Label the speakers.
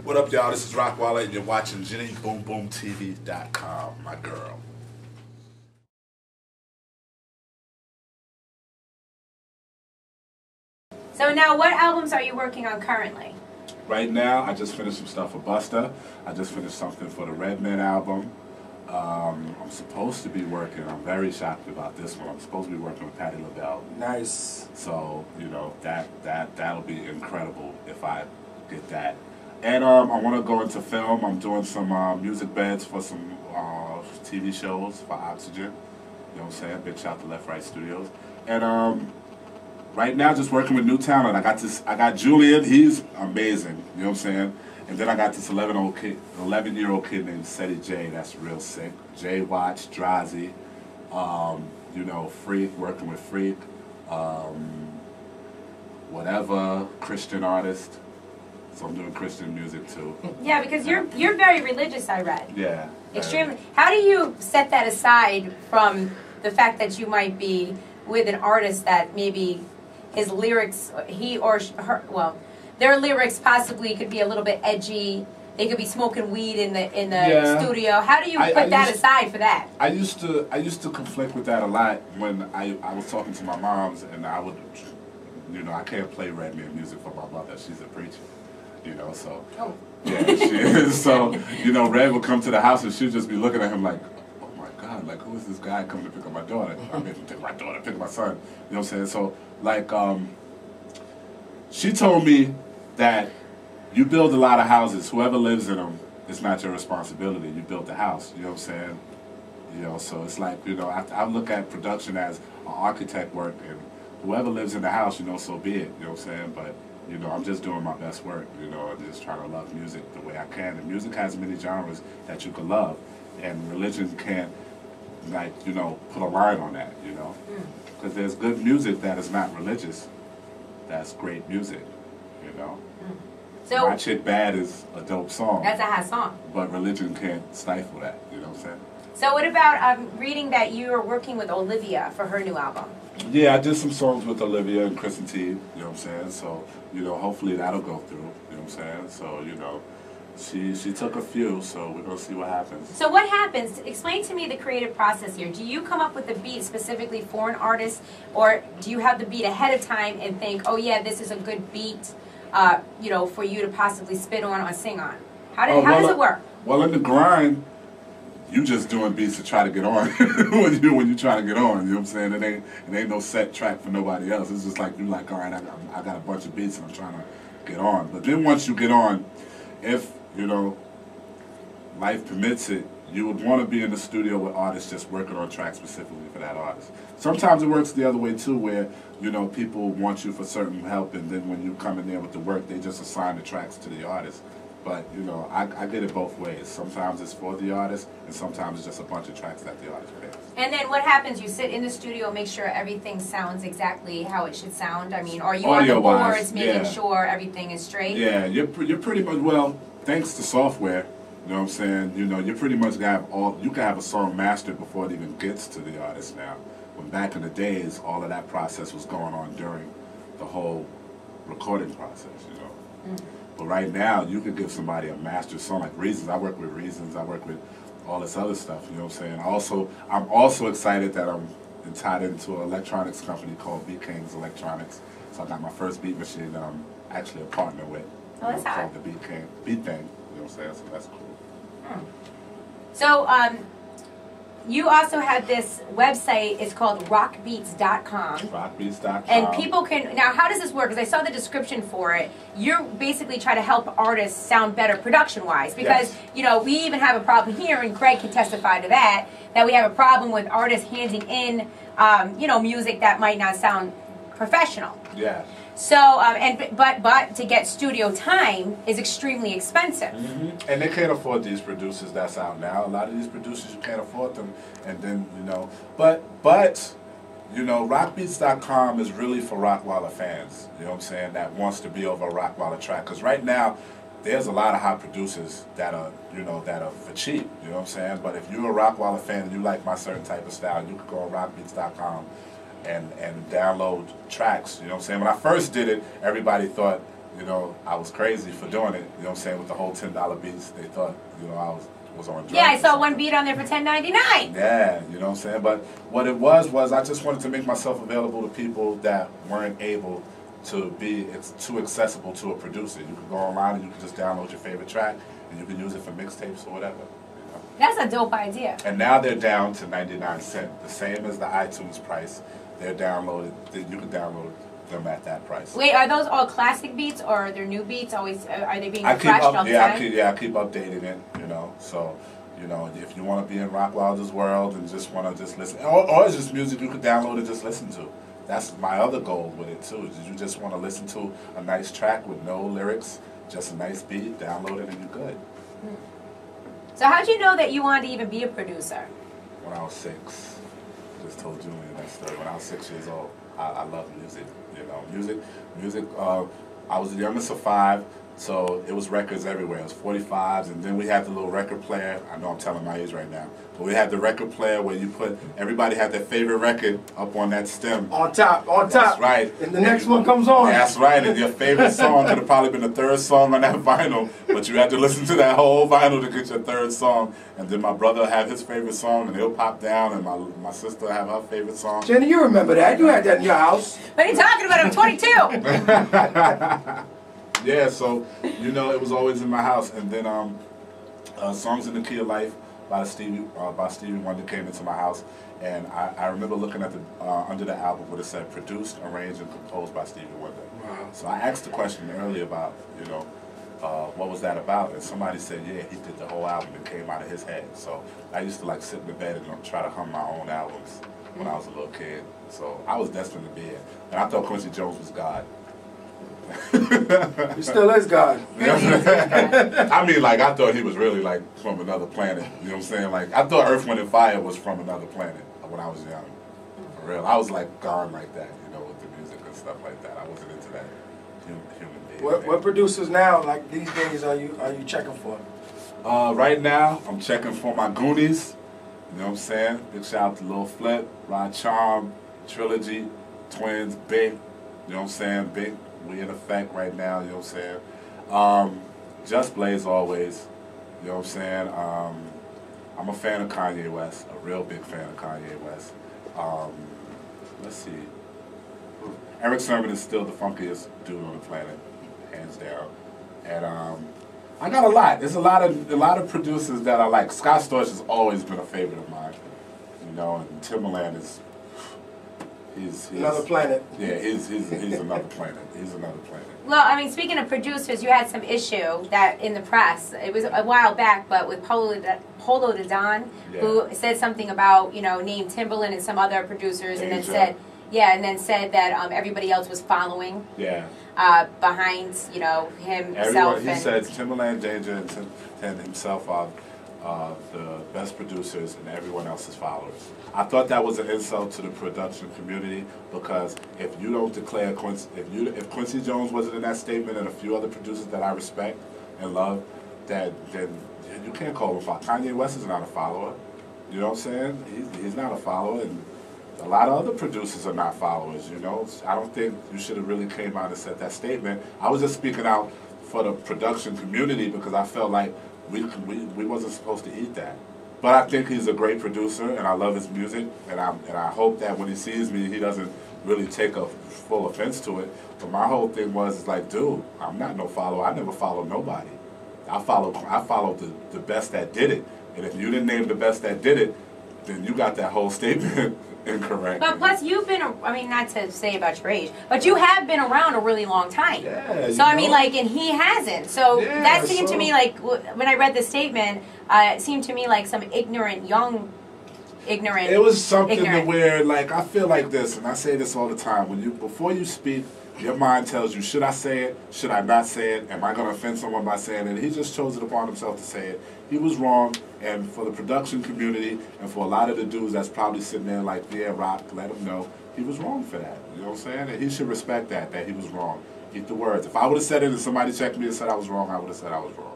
Speaker 1: What up, y'all? This is Rockwilder, and you're watching JennyBoomBoomTV.com, my girl.
Speaker 2: So now, what albums are you working on currently?
Speaker 1: Right now, I just finished some stuff for Busta. I just finished something for the Redman album. I'm supposed to be working, I'm very shocked about this one, I'm supposed to be working with Patti LaBelle.
Speaker 3: Nice.
Speaker 1: So, you know, that'll be incredible if I get that. And I want to go into film. I'm doing some music beds for some TV shows for Oxygen. You know what I'm saying? Big shout to Left Right Studios. And right now, just working with new talent. I got Julian. He's amazing. You know what I'm saying? And then I got this 11-year-old kid named Seti J. That's real sick. J Watch, Drazi. You know, Freak. Working with Freak. Whatever Christian artist. So I'm doing Christian music too.
Speaker 2: Yeah, because you're very religious, I read.
Speaker 1: Yeah.
Speaker 2: Extremely. How do you set that aside from the fact that you might be with an artist that maybe his lyrics, he or her, well, their lyrics possibly could be a little bit edgy. They could be smoking weed in the studio. How do you put that aside for that?
Speaker 1: I used to conflict with that a lot when I was talking to my moms, and I would, you know, I can't play Redman music for my mother. She's a preacher. You know, so yeah, she is. So, you know, Red would come to the house and she'd just be looking at him like, oh my God, like, who is this guy coming to pick up my daughter? I mean, pick my daughter, pick up my son. You know what I'm saying? So, like, she told me that you build a lot of houses. Whoever lives in them, it's not your responsibility. You built the house. You know what I'm saying? You know, so it's like, you know, I look at production as an architect work, and whoever lives in the house, you know, so be it. You know what I'm saying? But you know, I'm just doing my best work, you know, and just trying to love music the way I can. And music has many genres that you can love, and religion can't, like, you know, put a line on that, you know. Because there's good music that is not religious. That's great music, you know.
Speaker 2: So
Speaker 1: My Chick Bad is a dope song.
Speaker 2: That's a hot song.
Speaker 1: But religion can't stifle that, you know what I'm saying?
Speaker 2: So what about reading that you are working with Olivia for her new album?
Speaker 1: Yeah, I did some songs with Olivia and Chris and T, you know what I'm saying? So, you know, hopefully that'll go through, you know what I'm saying? So, you know, she took a few, so we're going to see what happens.
Speaker 2: So what happens? Explain to me the creative process here. Do you come up with the beat specifically for an artist, or do you have the beat ahead of time and think, oh yeah, this is a good beat, you know, for you to possibly spit on or sing on? How does it work?
Speaker 1: Well, in the grind, you just doing beats to try to get on when you try to get on, you know what I'm saying? It ain't no set track for nobody else. It's just like, you like, all right, I got a bunch of beats and I'm trying to get on. But then once you get on, if, you know, life permits it, you would want to be in the studio with artists just working on tracks specifically for that artist. Sometimes it works the other way too, where, you know, people want you for certain help, and then when you come in there with the work, they just assign the tracks to the artist. But, you know, I get it both ways. Sometimes it's for the artist, and sometimes it's just a bunch of tracks that the artist picks.
Speaker 2: And then what happens? You sit in the studio, make sure everything sounds exactly how it should sound? I mean, are you on the boards making sure everything is straight?
Speaker 1: Yeah, you're pretty much, well, thanks to software, you know what I'm saying? You know, you pretty much you can have a song mastered before it even gets to the artist now. When back in the days, all of that process was going on during the whole recording process, you know. But right now, you could give somebody a master song like Reasons. I work with Reasons. I work with all this other stuff. You know what I'm saying? I'm also excited that I'm tied into an electronics company called Beat Kings Electronics. So I got my first beat machine that I'm actually a partner with.
Speaker 2: Oh, that's hot.
Speaker 1: Called the Beat Thing. You know what I'm saying? So that's cool.
Speaker 2: So you also have this website. It's called rockbeats.com.
Speaker 1: Rockbeats.com.
Speaker 2: And people can, now how does this work? Because I saw the description for it. You're basically trying to help artists sound better production-wise. Because, you know, we even have a problem here, and Greg can testify to that we have a problem with artists handing in, you know, music that might not sound professional.
Speaker 1: Yeah.
Speaker 2: So, but to get studio time is extremely expensive.
Speaker 1: And they can't afford these producers that's out now. A lot of these producers, you can't afford them. And then, you know, but you know, rockbeats.com is really for Rockwilder fans, you know what I'm saying, that wants to be over a Rockwilder track. Because right now, there's a lot of hot producers that are, you know, that are for cheap, you know what I'm saying? But if you're a Rockwilder fan and you like my certain type of style, you can go on rockbeats.com and download tracks, you know what I'm saying? When I first did it, everybody thought, you know, I was crazy for doing it. You know what I'm saying? With the whole $10 beats, they thought, you know, I was on drugs.
Speaker 2: Yeah, I saw one beat on there for $10.99.
Speaker 1: Yeah, you know what I'm saying? But what it was I just wanted to make myself available to people that weren't able to be, it's too accessible to a producer. You can go online and you can just download your favorite track and you can use it for mixtapes or whatever. You know?
Speaker 2: That's a dope idea.
Speaker 1: And now they're down to 99 cents, the same as the iTunes price. They're downloaded, you can download them at that price.
Speaker 2: Wait, are those all classic beats or are there new beats? Always, are they being refreshed all the time?
Speaker 1: I keep updating it, you know, so. You know, if you want to be in Rockwilder's world and just want to just listen, or it's just music you can download and just listen to. That's my other goal with it too. Is you just want to listen to a nice track with no lyrics, just a nice beat, download it and you're good.
Speaker 2: So how'd you know that you wanted to even be a producer?
Speaker 1: When I was 6, just told Julian that story. When I was 6 years old, I loved music. You know, music. I was the youngest of 5. So it was records everywhere. It was 45s, and then we had the little record player. I know I'm telling my age right now, but we had the record player where you put, everybody had their favorite record up on that stem.
Speaker 3: On top.
Speaker 1: That's right.
Speaker 3: And the next one comes on.
Speaker 1: That's right, and your favorite song could have probably been the 3rd song on that vinyl, but you had to listen to that whole vinyl to get your 3rd song. And then my brother had his favorite song, and he'll pop down, and my sister have her favorite song.
Speaker 3: Jenny, you remember that. You had that in your house.
Speaker 2: What are you talking about? I'm 22.
Speaker 1: Yeah, so, you know, it was always in my house. And then Songs in the Key of Life by Stevie Wonder came into my house. And I remember looking at the under the album where it said produced, arranged, and composed by Stevie Wonder. Wow. So I asked the question earlier about, you know, what was that about? And somebody said, yeah, he did the whole album. It came out of his head. So I used to like sit in the bed and try to hum my own albums when I was a little kid. So I was destined to be it. And I thought Quincy Jones was God.
Speaker 3: He still is God.
Speaker 1: I mean, like, I thought he was really, like, from another planet. You know what I'm saying? Like, I thought Earth, Wind, and Fire was from another planet when I was young. For real. I was, like, gone like that, you know, with the music and stuff like that. I wasn't into that human being.
Speaker 3: What producers now, like, these days, are you checking for?
Speaker 1: Right now, I'm checking for my Goonies. You know what I'm saying? Big shout out to Lil Flip, Rod Charm, Trilogy, Twins, Big. You know what I'm saying? Big. We in effect right now, you know what I'm saying? Just Blaze always, you know what I'm saying? I'm a fan of Kanye West, a real big fan of Kanye West. Let's see. Eric Sermon is still the funkiest dude on the planet, hands down. And I got a lot. There's a lot of producers that I like. Scott Storch has always been a favorite of mine, you know, and Timbaland is. He's
Speaker 3: another planet.
Speaker 1: Yeah, he's another planet. He's another planet.
Speaker 2: Well, I mean, speaking of producers, you had some issue that in the press. It was a while back, but with Polow Da Don, who said something about, you know, named Timbaland and some other producers, and then said that everybody else was following.
Speaker 1: Yeah.
Speaker 2: Behind, you know, himself.
Speaker 1: He said Timbaland, Danger, and himself are the best producers, and everyone else is followers. I thought that was an insult to the production community, because if you don't declare Quincy, if Quincy Jones wasn't in that statement and a few other producers that I respect and love, then you can't call him a follower. Kanye West is not a follower. You know what I'm saying? He's not a follower, and a lot of other producers are not followers. You know, I don't think you should have really came out and said that statement. I was just speaking out for the production community because I felt like we wasn't supposed to eat that. But I think he's a great producer, and I love his music, and I hope that when he sees me, he doesn't really take a full offense to it. But my whole thing was like, dude, I'm not no follower. I never followed nobody. I followed the best that did it. And if you didn't name the best that did it, then you got that whole statement incorrect.
Speaker 2: But plus, you've been, I mean, not to say about your age, but you have been around a really long time.
Speaker 1: Yeah.
Speaker 2: So, I mean, like, and he hasn't. So that seemed to me like, when I read the statement, it seemed to me like some ignorant. It was
Speaker 1: something to where, like, I feel like this, and I say this all the time, before you speak, your mind tells you, should I say it? Should I not say it? Am I going to offend someone by saying it? He just chose it upon himself to say it. He was wrong, and for the production community and for a lot of the dudes that's probably sitting there like, yeah, Rock, let him know, he was wrong for that. You know what I'm saying? And he should respect that he was wrong. Eat the words. If I would have said it and somebody checked me and said I was wrong, I would have said I was wrong.